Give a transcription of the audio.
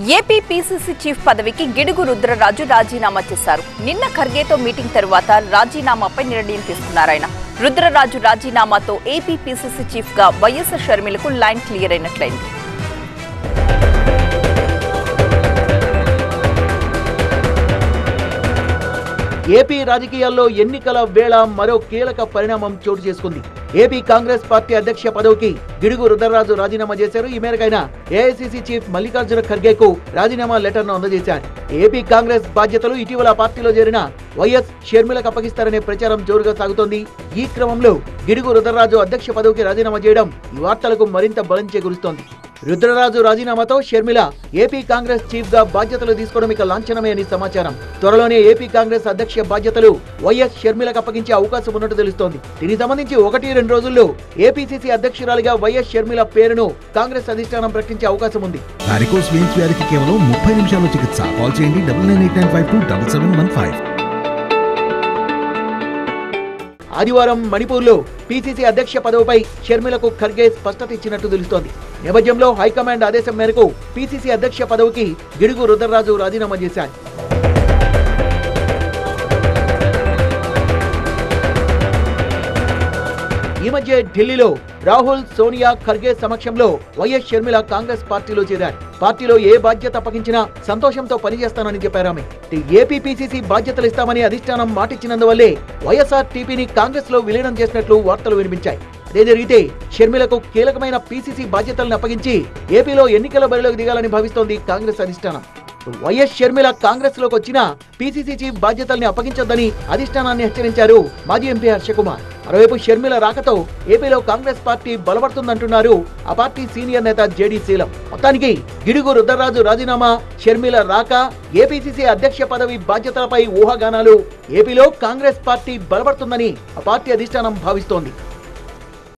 AP PCC chief పదవికి గిడుగు రుద్రరాజు రాజీనామా చేశారు. నిన్న ఖర్గేతో మీటింగ్ తరువాత రాజీనామాపై నిర్ణయం తీసుకున్నారాయన. రుద్రరాజు రాజీనామాతో ఏపీ పీసీసీ చీఫ్ గా వైఎస్ షర్మిలకు లైన్ క్లియర్ అయినట్లయింది. ఏపీ రాజకీయాల్లో ఎన్నికల వేళ మరో కీలక పరిణామం చోటు చేసుకుంది. ఏపీ కాంగ్రెస్ పార్టీ అధ్యక్ష పదవికి గిడుగు రుద్రరాజు రాజీనామా చేశారు. ఈ మేరకైన ఏఐసీసీ చీఫ్ మల్లికార్జున ఖర్గేకు రాజీనామా లెటర్ను అందజేశారు. ఏపీ కాంగ్రెస్ బాధ్యతలు ఇటీవల పార్టీలో చేరిన వైఎస్ షర్మిలకు అప్పగిస్తారనే ప్రచారం జోరుగా సాగుతోంది. ఈ క్రమంలో గిడుగు రుద్రరాజు అధ్యక్ష పదవికి రాజీనామా చేయడం ఈ వార్తలకు మరింత బలం చేకూరుస్తోంది. రుద్రరాజు రాజీనామాతో షర్మిల ఏపీ కాంగ్రెస్ చీఫ్ గా బాధ్యతలు తీసుకోవడం ఇక లాంఛనమే అని సమాచారం. త్వరలోనే ఏపీ కాంగ్రెస్ అధ్యక్ష బాధ్యతలు వైఎస్ షర్మిలకు అప్పగించే అవకాశం ఉన్నట్టు తెలుస్తోంది. దీనికి సంబంధించి 1-2 రోజుల్లో ఏపీసీసీ అధ్యక్షురాలిగా వైఎస్ షర్మిల పేరును కాంగ్రెస్ అధిష్టానం ప్రకటించే అవకాశం ఉంది. వారికోస్ వెయిన్స్ వ్యాధికి కేవలం 30 నిమిషాల్లో చికిత్స. కాల్ చేయండి 9989527715. ఆదివారం మణిపూర్లో పీసీసీ అధ్యక్ష పదవిపై షర్మిలకు ఖర్గే స్పష్టత ఇచ్చినట్టు తెలుస్తోంది. నేపథ్యంలో హైకమాండ్ ఆదేశం మేరకు పీసీసీ అధ్యక్ష పదవికి గిడుగు రుద్రరాజు రాజీనామా చేశారు. ఈ మధ్య ఢిల్లీలో రాహుల్, సోనియా, ఖర్గే సమక్షంలో వైఎస్ షర్మిల కాంగ్రెస్ పార్టీలో చేరారు. పార్టీలో ఏ బాధ్యత అప్పగించినా సంతోషంతో పనిచేస్తానని చెప్పారామె. ఏపీ పీసీసీ బాధ్యతలు ఇస్తామని అధిష్టానం మాటిచ్చినందువల్లే వైఎస్ఆర్ టీపీని కాంగ్రెస్ లో విలీనం చేసినట్లు వార్తలు వినిపించాయి. అదే జరిగితే షర్మిలకు కీలకమైన పీసీసీ బాధ్యతలను అప్పగించి ఏపీలో ఎన్నికల బరిలోకి దిగాలని భావిస్తోంది కాంగ్రెస్ అధిష్టానం. వైఎస్ షర్మిల కాంగ్రెస్ లోకి వచ్చినా పీసీసీ చీఫ్ బాధ్యతల్ని అప్పగించొద్దని అధిష్టానాన్ని హెచ్చరించారు మాజీ ఎంపీ హర్షకుమార్. మరోవైపు షర్మిల రాకతో ఏపీలో కాంగ్రెస్ పార్టీ బలపడుతుందంటున్నారు ఆ పార్టీ సీనియర్ నేత జేడీ శీలం. మొత్తానికి గిడుగు రుద్రరాజు రాజీనామా, షర్మిల రాక, ఏపీసీసీ అధ్యక్ష పదవి బాధ్యతలపై ఊహాగానాలు. ఏపీలో కాంగ్రెస్ పార్టీ బలపడుతుందని ఆ పార్టీ అధిష్టానం భావిస్తోంది.